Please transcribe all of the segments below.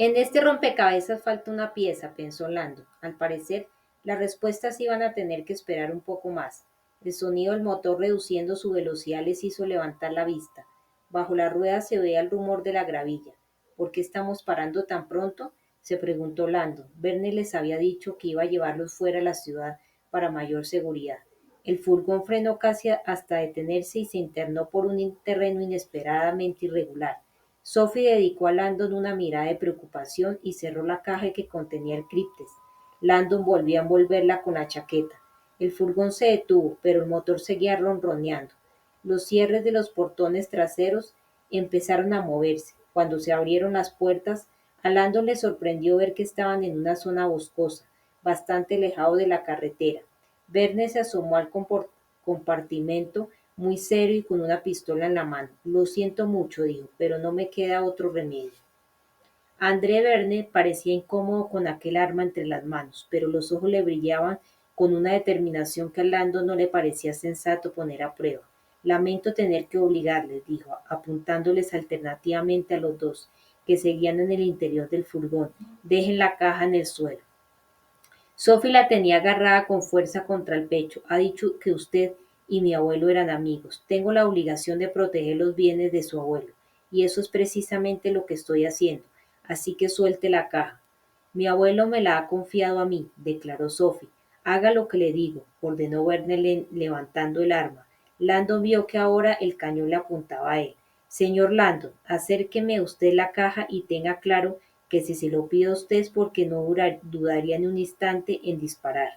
En este rompecabezas falta una pieza, pensó Lando. Al parecer, las respuestas iban a tener que esperar un poco más. El sonido del motor reduciendo su velocidad les hizo levantar la vista. Bajo la rueda se veía el rumor de la gravilla. ¿Por qué estamos parando tan pronto? Se preguntó Lando. Verne les había dicho que iba a llevarlos fuera de la ciudad para mayor seguridad. El furgón frenó casi hasta detenerse y se internó por un terreno inesperadamente irregular. Sophie dedicó a Landon una mirada de preocupación y cerró la caja que contenía el criptes. Landon volvió a envolverla con la chaqueta. El furgón se detuvo, pero el motor seguía ronroneando. Los cierres de los portones traseros empezaron a moverse. Cuando se abrieron las puertas, a Landon le sorprendió ver que estaban en una zona boscosa, bastante alejado de la carretera. Verne se asomó al compartimento muy serio y con una pistola en la mano. Lo siento mucho, dijo, pero no me queda otro remedio. André Verne parecía incómodo con aquel arma entre las manos, pero los ojos le brillaban con una determinación que a Lando no le parecía sensato poner a prueba. Lamento tener que obligarles, dijo, apuntándoles alternativamente a los dos, que seguían en el interior del furgón. Dejen la caja en el suelo. Sophie la tenía agarrada con fuerza contra el pecho. Ha dicho que usted y mi abuelo eran amigos. Tengo la obligación de proteger los bienes de su abuelo, y eso es precisamente lo que estoy haciendo. Así que suelte la caja. Mi abuelo me la ha confiado a mí, declaró Sophie. Haga lo que le digo, ordenó Verne levantando el arma. Landon vio que ahora el cañón le apuntaba a él. Señor Landon, acérqueme usted la caja y tenga claro que si se lo pido a usted es porque no dudaría ni un instante en disparar.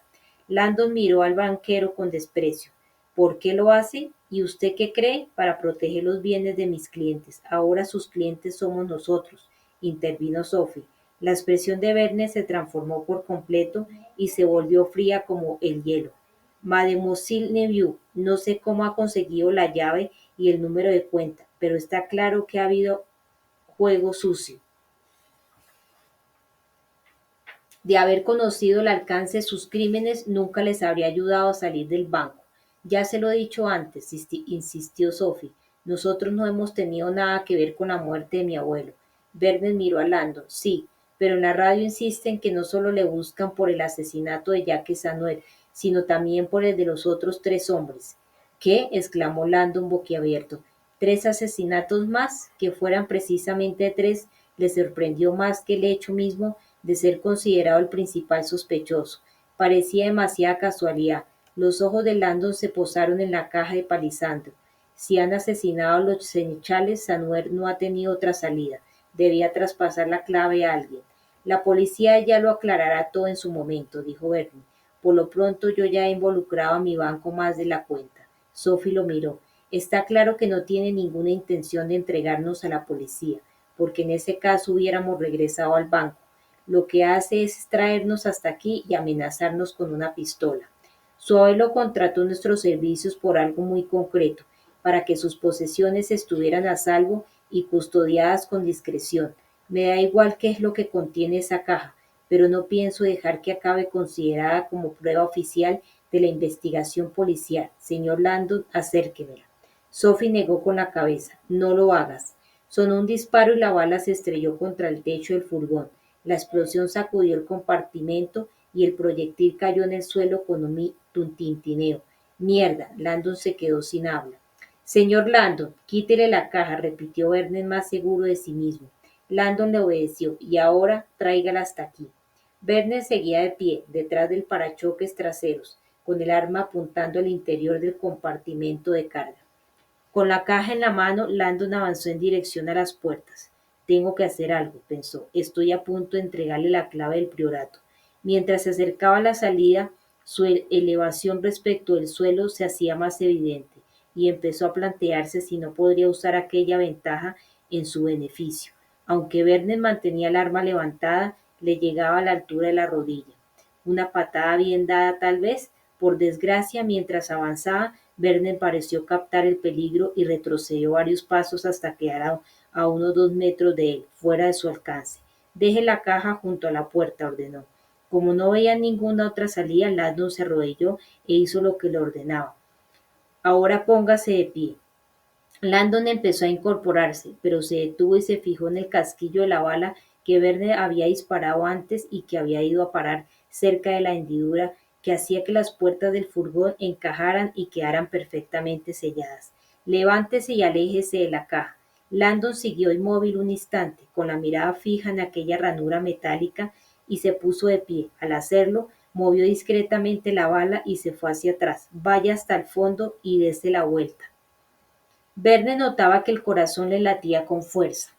Landon miró al banquero con desprecio. ¿Por qué lo hace? ¿Y usted qué cree? Para proteger los bienes de mis clientes. Ahora sus clientes somos nosotros, intervino Sophie. La expresión de Verne se transformó por completo y se volvió fría como el hielo. Mademoiselle Neveu, no sé cómo ha conseguido la llave y el número de cuenta, pero está claro que ha habido juego sucio. De haber conocido el alcance de sus crímenes, nunca les habría ayudado a salir del banco. Ya se lo he dicho antes, insistió Sophie. Nosotros no hemos tenido nada que ver con la muerte de mi abuelo. Vernon miró a Landon. Sí, pero en la radio insisten que no solo le buscan por el asesinato de Jacques Samuel, sino también por el de los otros tres hombres. ¿Qué? Exclamó Landon boquiabierto. ¿Tres asesinatos más? Que fueran precisamente tres, le sorprendió más que el hecho mismo de ser considerado el principal sospechoso. Parecía demasiada casualidad. Los ojos de Landon se posaron en la caja de Palisandro. Si han asesinado a los seneschales, Samuel no ha tenido otra salida. Debía traspasar la clave a alguien. La policía ya lo aclarará todo en su momento, dijo Bernie. Por lo pronto yo ya he involucrado a mi banco más de la cuenta. Sophie lo miró. Está claro que no tiene ninguna intención de entregarnos a la policía, porque en ese caso hubiéramos regresado al banco. Lo que hace es traernos hasta aquí y amenazarnos con una pistola. Su abuelo contrató nuestros servicios por algo muy concreto, para que sus posesiones estuvieran a salvo y custodiadas con discreción. Me da igual qué es lo que contiene esa caja, pero no pienso dejar que acabe considerada como prueba oficial de la investigación policial. Señor Landon, acérquemela. Sophie negó con la cabeza. No lo hagas. Sonó un disparo y la bala se estrelló contra el techo del furgón. La explosión sacudió el compartimento y el proyectil cayó en el suelo con un tintineo. Mierda, Landon se quedó sin habla. Señor Landon, quítele la caja, repitió Vernon más seguro de sí mismo. Landon le obedeció. Y ahora tráigala hasta aquí. Vernon seguía de pie, detrás del parachoques traseros, con el arma apuntando al interior del compartimento de carga. Con la caja en la mano, Landon avanzó en dirección a las puertas. Tengo que hacer algo, pensó. Estoy a punto de entregarle la clave del priorato. Mientras se acercaba a la salida, su elevación respecto del suelo se hacía más evidente y empezó a plantearse si no podría usar aquella ventaja en su beneficio. Aunque Vernon mantenía el arma levantada, le llegaba a la altura de la rodilla. Una patada bien dada tal vez. Por desgracia, mientras avanzaba, Vernon pareció captar el peligro y retrocedió varios pasos hasta quedar a unos 2 metros de él, fuera de su alcance. Deje la caja junto a la puerta, ordenó. Como no veía ninguna otra salida, Landon se arrodilló e hizo lo que le ordenaba. Ahora póngase de pie. Landon empezó a incorporarse, pero se detuvo y se fijó en el casquillo de la bala que Verne había disparado antes y que había ido a parar cerca de la hendidura que hacía que las puertas del furgón encajaran y quedaran perfectamente selladas. Levántese y aléjese de la caja. Landon siguió inmóvil un instante, con la mirada fija en aquella ranura metálica, y se puso de pie. Al hacerlo, movió discretamente la bala y se fue hacia atrás. Vaya hasta el fondo y dése la vuelta. Verne notaba que el corazón le latía con fuerza.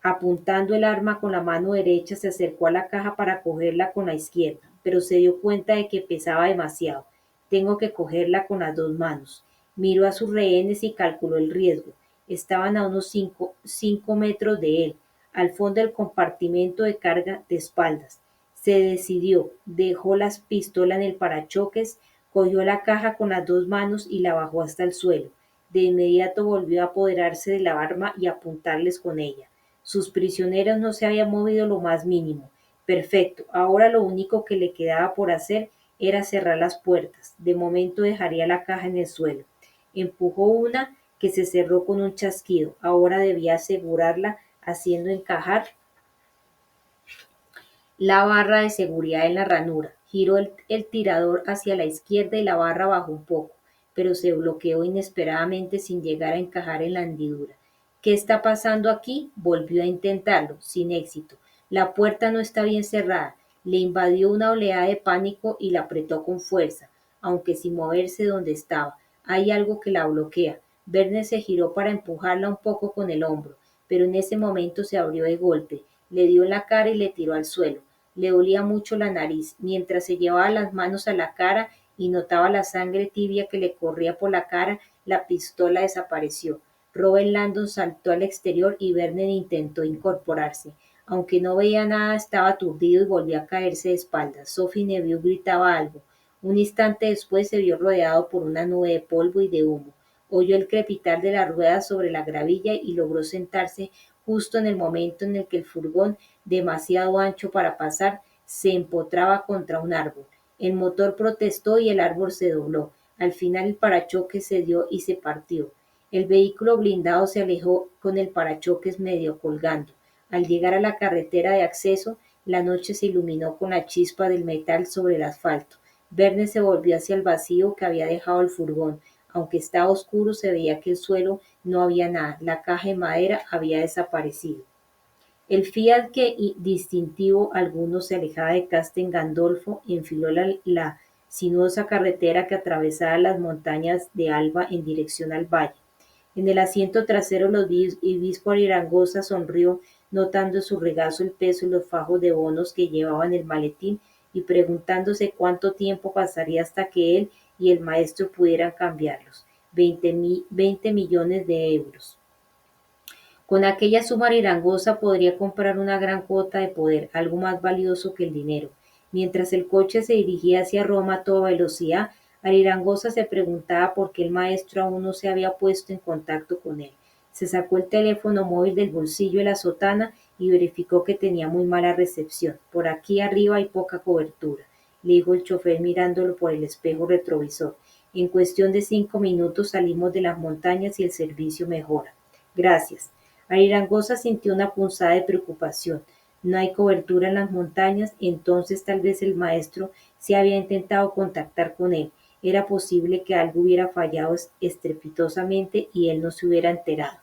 Apuntando el arma con la mano derecha, se acercó a la caja para cogerla con la izquierda, pero se dio cuenta de que pesaba demasiado. Tengo que cogerla con las dos manos. Miró a sus rehenes y calculó el riesgo. Estaban a unos 5 metros de él, al fondo del compartimento de carga de espaldas. Se decidió, dejó la pistola en el parachoques, cogió la caja con las dos manos y la bajó hasta el suelo. De inmediato volvió a apoderarse de la arma y a apuntarles con ella. Sus prisioneros no se habían movido lo más mínimo. Perfecto. Ahora lo único que le quedaba por hacer era cerrar las puertas. De momento dejaría la caja en el suelo. Empujó una que se cerró con un chasquido. Ahora debía asegurarla haciendo encajar la barra de seguridad en la ranura. Giró el tirador hacia la izquierda y la barra bajó un poco, pero se bloqueó inesperadamente sin llegar a encajar en la hendidura. ¿Qué está pasando aquí? Volvió a intentarlo, sin éxito. La puerta no está bien cerrada. Le invadió una oleada de pánico y la apretó con fuerza, aunque sin moverse donde estaba. Hay algo que la bloquea. Verne se giró para empujarla un poco con el hombro, pero en ese momento se abrió de golpe. Le dio en la cara y le tiró al suelo. Le dolía mucho la nariz. Mientras se llevaba las manos a la cara y notaba la sangre tibia que le corría por la cara, la pistola desapareció. Robert Landon saltó al exterior y Vernon intentó incorporarse. Aunque no veía nada, estaba aturdido y volvió a caerse de espaldas. Sophie Neville gritaba algo. Un instante después se vio rodeado por una nube de polvo y de humo. Oyó el crepitar de las ruedas sobre la gravilla y logró sentarse justo en el momento en el que el furgón, demasiado ancho para pasar, se empotraba contra un árbol. El motor protestó y el árbol se dobló. Al final el parachoques cedió y se partió. El vehículo blindado se alejó con el parachoques medio colgando. Al llegar a la carretera de acceso, la noche se iluminó con la chispa del metal sobre el asfalto. Verne se volvió hacia el vacío que había dejado el furgón. Aunque estaba oscuro, se veía que el suelo no había nada. La caja de madera había desaparecido. El Fiat que distintivo alguno se alejaba de Castel Gandolfo enfiló la sinuosa carretera que atravesaba las montañas de Alba en dirección al valle. En el asiento trasero el obispo Arangosa sonrió, notando en su regazo el peso y los fajos de bonos que llevaba en el maletín y preguntándose cuánto tiempo pasaría hasta que él y el maestro pudieran cambiarlos. 20 millones de euros. Con aquella suma Arangosa podría comprar una gran cuota de poder, algo más valioso que el dinero. Mientras el coche se dirigía hacia Roma a toda velocidad, Arangosa se preguntaba por qué el maestro aún no se había puesto en contacto con él. Se sacó el teléfono móvil del bolsillo de la sotana y verificó que tenía muy mala recepción. Por aquí arriba hay poca cobertura, le dijo el chofer mirándolo por el espejo retrovisor. En cuestión de 5 minutos salimos de las montañas y el servicio mejora. Gracias. Arangosa sintió una punzada de preocupación. No hay cobertura en las montañas, entonces tal vez el maestro se había intentado contactar con él. Era posible que algo hubiera fallado estrepitosamente y él no se hubiera enterado.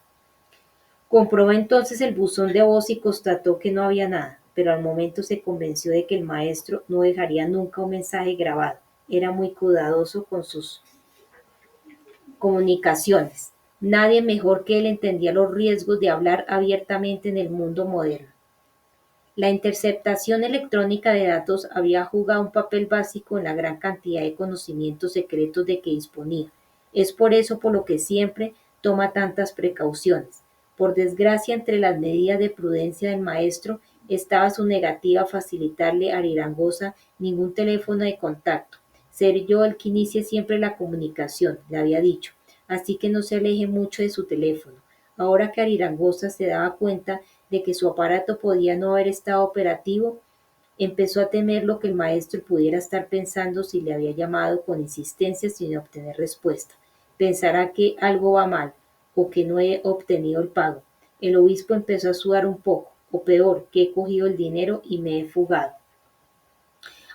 Comprobó entonces el buzón de voz y constató que no había nada, pero al momento se convenció de que el maestro no dejaría nunca un mensaje grabado. Era muy cuidadoso con sus comunicaciones. Nadie mejor que él entendía los riesgos de hablar abiertamente en el mundo moderno. La interceptación electrónica de datos había jugado un papel básico en la gran cantidad de conocimientos secretos de que disponía. Es por eso por lo que siempre toma tantas precauciones. Por desgracia, entre las medidas de prudencia del maestro estaba su negativa a facilitarle a Arangosa ningún teléfono de contacto. Ser yo el que inicie siempre la comunicación, le había dicho, así que no se aleje mucho de su teléfono. Ahora que Arangosa se daba cuenta de que su aparato podía no haber estado operativo, empezó a temer lo que el maestro pudiera estar pensando si le había llamado con insistencia sin obtener respuesta. Pensará que algo va mal o que no he obtenido el pago. El obispo empezó a sudar un poco. o peor, que he cogido el dinero y me he fugado.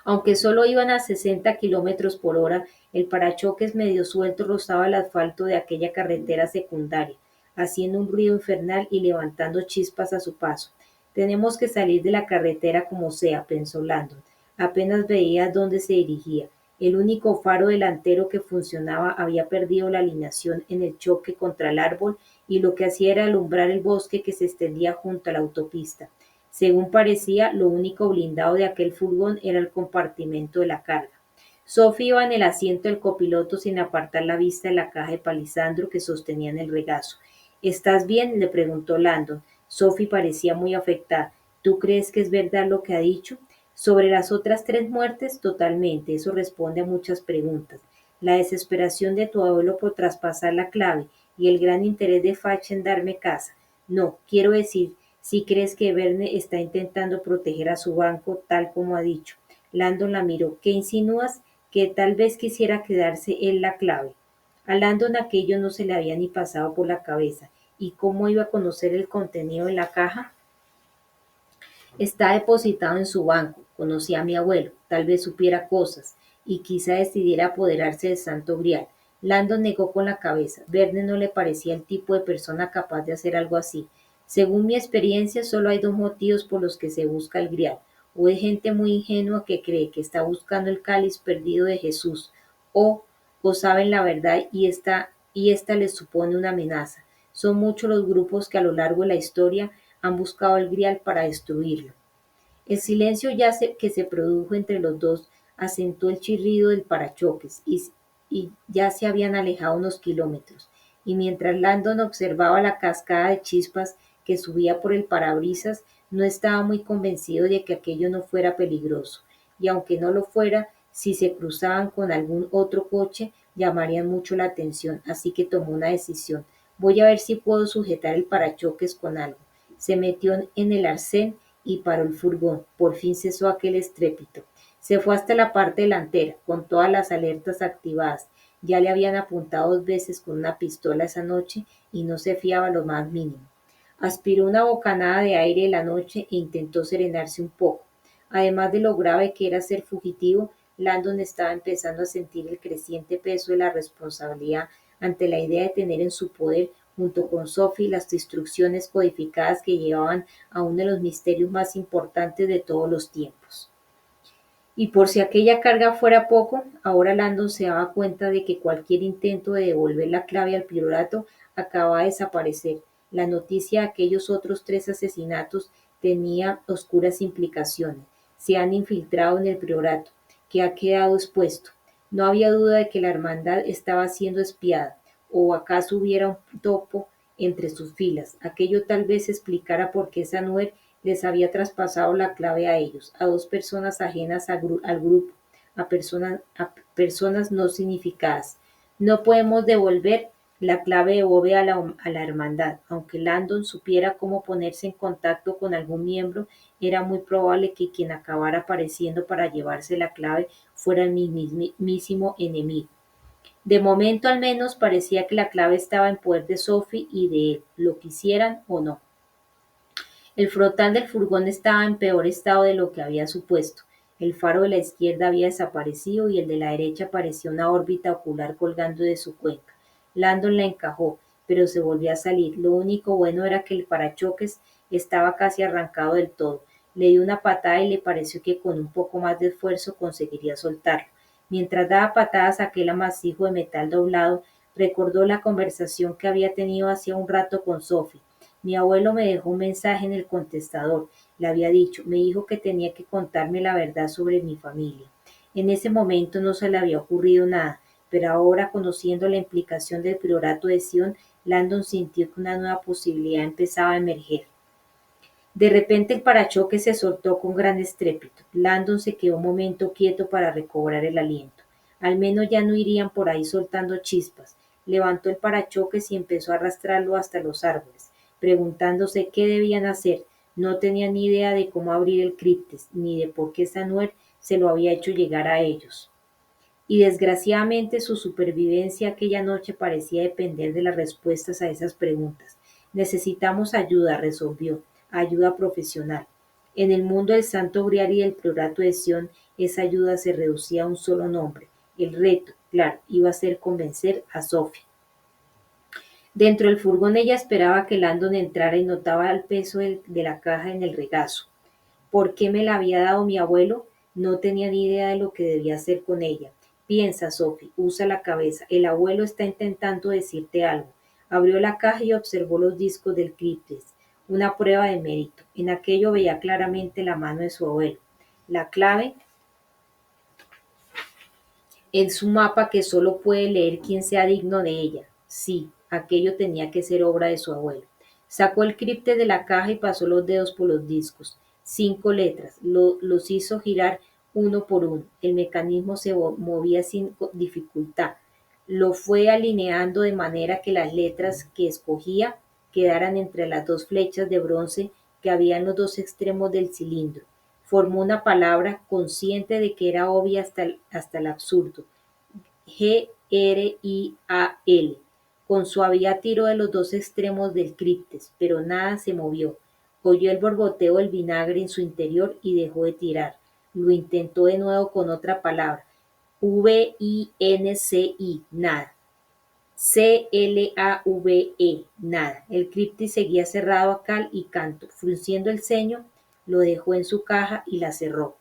Aunque solo iban a 60 kilómetros por hora, el parachoques medio suelto rozaba el asfalto de aquella carretera secundaria, haciendo un ruido infernal y levantando chispas a su paso. Tenemos que salir de la carretera como sea, pensó Landon. Apenas veía dónde se dirigía. El único faro delantero que funcionaba había perdido la alineación en el choque contra el árbol y lo que hacía era alumbrar el bosque que se extendía junto a la autopista. Según parecía, lo único blindado de aquel furgón era el compartimento de la carga. Sophie iba en el asiento del copiloto sin apartar la vista de la caja de palisandro que sostenía en el regazo. ¿Estás bien?, le preguntó Landon. Sophie parecía muy afectada. ¿Tú crees que es verdad lo que ha dicho? Sobre las otras 3 muertes, totalmente. Eso responde a muchas preguntas. La desesperación de tu abuelo por traspasar la clave y el gran interés de Fach en darme casa. No, quiero decir, si crees que Verne está intentando proteger a su banco, tal como ha dicho. Landon la miró. ¿Qué insinúas? Que tal vez quisiera quedarse él la clave. A Landon aquello no se le había ni pasado por la cabeza. ¿Y cómo iba a conocer el contenido de la caja? Está depositado en su banco. Conocía a mi abuelo. Tal vez supiera cosas. Y quizá decidiera apoderarse del Santo Grial. Landon negó con la cabeza. Verne no le parecía el tipo de persona capaz de hacer algo así. Según mi experiencia, solo hay 2 motivos por los que se busca el Grial. O es gente muy ingenua que cree que está buscando el cáliz perdido de Jesús, o, o saben la verdad y esta les supone una amenaza. Son muchos los grupos que a lo largo de la historia han buscado el Grial para destruirlo. El silencio que se produjo entre los dos acentuó el chirrido del parachoques y ya se habían alejado unos kilómetros, y mientras Landon observaba la cascada de chispas que subía por el parabrisas, no estaba muy convencido de que aquello no fuera peligroso, y aunque no lo fuera, si se cruzaban con algún otro coche, llamarían mucho la atención, así que tomó una decisión. Voy a ver si puedo sujetar el parachoques con algo. Se metió en el arcén y paró el furgón. Por fin cesó aquel estrépito. Se fue hasta la parte delantera, con todas las alertas activadas. Ya le habían apuntado 2 veces con una pistola esa noche y no se fiaba lo más mínimo. Aspiró una bocanada de aire de la noche e intentó serenarse un poco. Además de lo grave que era ser fugitivo, Landon estaba empezando a sentir el creciente peso de la responsabilidad ante la idea de tener en su poder, junto con Sophie, las instrucciones codificadas que llevaban a uno de los misterios más importantes de todos los tiempos. Y por si aquella carga fuera poco, ahora Landon se daba cuenta de que cualquier intento de devolver la clave al priorato acababa de desaparecer. La noticia de aquellos otros 3 asesinatos tenía oscuras implicaciones. Se han infiltrado en el priorato, que ha quedado expuesto. No había duda de que la hermandad estaba siendo espiada, o acaso hubiera un topo entre sus filas. Aquello tal vez explicara por qué Samuel les había traspasado la clave a ellos, a 2 personas ajenas al grupo, a personas no significadas. No podemos devolver la clave de Bobe a la hermandad. Aunque Landon supiera cómo ponerse en contacto con algún miembro, era muy probable que quien acabara apareciendo para llevarse la clave fuera el mismísimo enemigo. De momento al menos parecía que la clave estaba en poder de Sophie y de él, lo quisieran o no. El frontal del furgón estaba en peor estado de lo que había supuesto. El faro de la izquierda había desaparecido y el de la derecha parecía una órbita ocular colgando de su cuenca. Landon la encajó, pero se volvió a salir. Lo único bueno era que el parachoques estaba casi arrancado del todo. Le dio una patada y le pareció que con un poco más de esfuerzo conseguiría soltarlo. Mientras daba patadas a aquel amasijo de metal doblado, recordó la conversación que había tenido hacía un rato con Sophie. Mi abuelo me dejó un mensaje en el contestador, le había dicho, me dijo que tenía que contarme la verdad sobre mi familia. En ese momento no se le había ocurrido nada, pero ahora, conociendo la implicación del priorato de Sion, Landon sintió que una nueva posibilidad empezaba a emerger. De repente el parachoques se soltó con gran estrépito. Landon se quedó un momento quieto para recobrar el aliento. Al menos ya no irían por ahí soltando chispas. Levantó el parachoques y empezó a arrastrarlo hasta los árboles, preguntándose qué debían hacer. No tenía ni idea de cómo abrir el críptes, ni de por qué Samuel se lo había hecho llegar a ellos. Y desgraciadamente su supervivencia aquella noche parecía depender de las respuestas a esas preguntas. Necesitamos ayuda, resolvió. ayuda profesional. En el mundo del Santo Grial y del Priorato de Sion, esa ayuda se reducía a un solo nombre. El reto, claro, iba a ser convencer a Sophie. Dentro del furgón ella esperaba que Landon entrara y notaba el peso de la caja en el regazo. ¿Por qué me la había dado mi abuelo? No tenía ni idea de lo que debía hacer con ella. Piensa, Sophie, usa la cabeza. El abuelo está intentando decirte algo. Abrió la caja y observó los discos del Cryptes. Una prueba de mérito. En aquello veía claramente la mano de su abuelo. La clave en su mapa que solo puede leer quien sea digno de ella. Sí, aquello tenía que ser obra de su abuelo. Sacó el cripte de la caja y pasó los dedos por los discos. 5 letras. Los hizo girar uno por uno. El mecanismo se movía sin dificultad. Lo fue alineando de manera que las letras que escogía quedaran entre las dos flechas de bronce que había en los dos extremos del cilindro. Formó una palabra consciente de que era obvia hasta el absurdo. Grial. Con suavidad tiró de los dos extremos del criptes, pero nada se movió. Oyó el borboteo del vinagre en su interior y dejó de tirar. Lo intentó de nuevo con otra palabra. Vinci, nada. Clave, nada. El criptis seguía cerrado a cal y canto. Frunciendo el ceño, lo dejó en su caja y la cerró.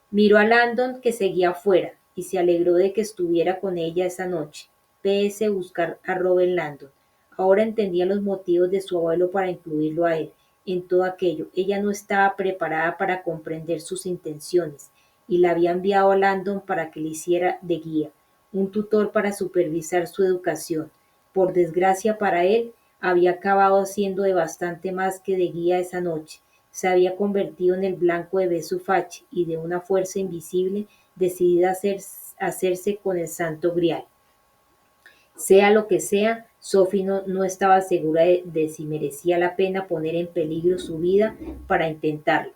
Miró a Landon, que seguía afuera, y se alegró de que estuviera con ella esa noche. PS buscar a Robert Landon. Ahora entendía los motivos de su abuelo para incluirlo a él en todo aquello. Ella no estaba preparada para comprender sus intenciones, y la había enviado a Landon para que le hiciera de guía, un tutor para supervisar su educación. Por desgracia para él, había acabado haciendo de bastante más que de guía esa noche. Se había convertido en el blanco de Besu Fachi y de una fuerza invisible decidida a hacerse con el Santo Grial. Sea lo que sea, Sophie no estaba segura de si merecía la pena poner en peligro su vida para intentarlo.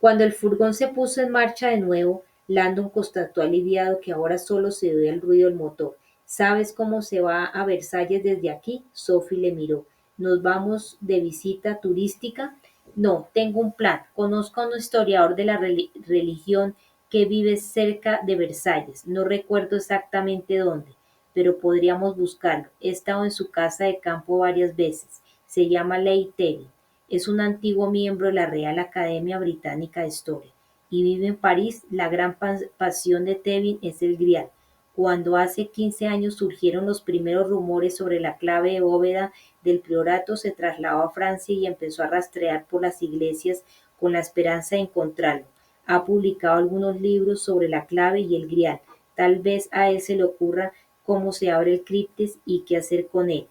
Cuando el furgón se puso en marcha de nuevo, Landon constató aliviado que ahora solo se oía el ruido del motor. ¿Sabes cómo se va a Versalles desde aquí? Sophie le miró. ¿Nos vamos de visita turística? No, tengo un plan. Conozco a un historiador de la religión que vive cerca de Versalles. No recuerdo exactamente dónde, pero podríamos buscarlo. He estado en su casa de campo varias veces. Se llama Leigh Tevin. Es un antiguo miembro de la Real Academia Británica de Historia y vive en París. La gran pasión de Tevin es el Grial. Cuando hace 15 años surgieron los primeros rumores sobre la clave de bóveda del priorato, se trasladó a Francia y empezó a rastrear por las iglesias con la esperanza de encontrarlo. Ha publicado algunos libros sobre la clave y el Grial. Tal vez a él se le ocurra cómo se abre el criptis y qué hacer con él.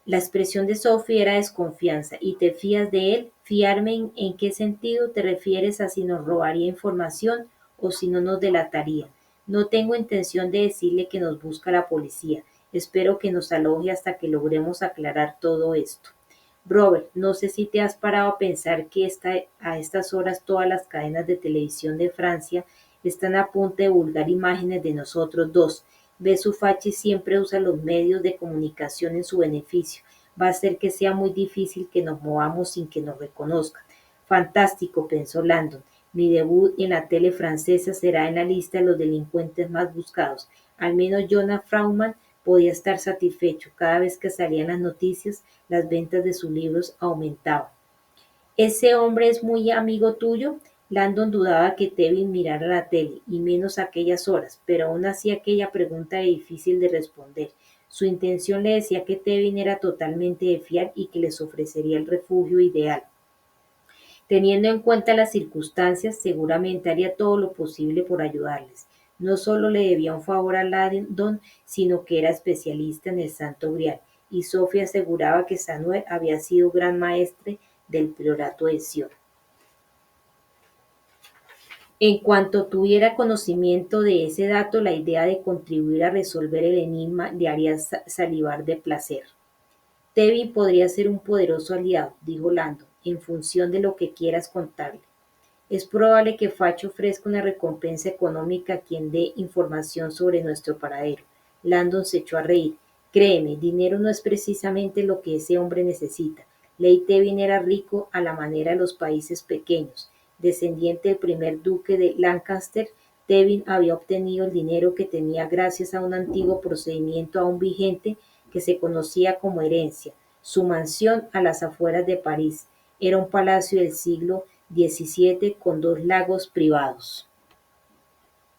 La expresión de Sophie era desconfianza. ¿Y te fías de él? ¿Fiarme en qué sentido? ¿Te refieres a si nos robaría información o si no nos delataría? No tengo intención de decirle que nos busca la policía. Espero que nos aloje hasta que logremos aclarar todo esto. Robert, no sé si te has parado a pensar que a estas horas todas las cadenas de televisión de Francia están a punto de divulgar imágenes de nosotros dos. Besu Fachi siempre usa los medios de comunicación en su beneficio. Va a hacer que sea muy difícil que nos movamos sin que nos reconozcan. Fantástico, pensó Landon. Mi debut en la tele francesa será en la lista de los delincuentes más buscados. Al menos Jonas Frauman podía estar satisfecho. Cada vez que salían las noticias, las ventas de sus libros aumentaban. ¿Ese hombre es muy amigo tuyo? Landon dudaba que Tevin mirara la tele, y menos a aquellas horas, pero aún así aquella pregunta era difícil de responder. Su intención le decía que Tevin era totalmente de fiar y que les ofrecería el refugio ideal. Teniendo en cuenta las circunstancias, seguramente haría todo lo posible por ayudarles. No solo le debía un favor a Landon, sino que era especialista en el Santo Grial, y Sofía aseguraba que Samuel había sido gran maestre del priorato de Sion. En cuanto tuviera conocimiento de ese dato, la idea de contribuir a resolver el enigma le haría salivar de placer. Tevin podría ser un poderoso aliado, dijo Landon, en función de lo que quieras contarle. Es probable que Facho ofrezca una recompensa económica a quien dé información sobre nuestro paradero. Landon se echó a reír. Créeme, dinero no es precisamente lo que ese hombre necesita. Lady Tevin era rico a la manera de los países pequeños. Descendiente del primer duque de Lancaster, Tevin había obtenido el dinero que tenía gracias a un antiguo procedimiento aún vigente que se conocía como herencia. Su mansión a las afueras de París era un palacio del siglo XVII con dos lagos privados.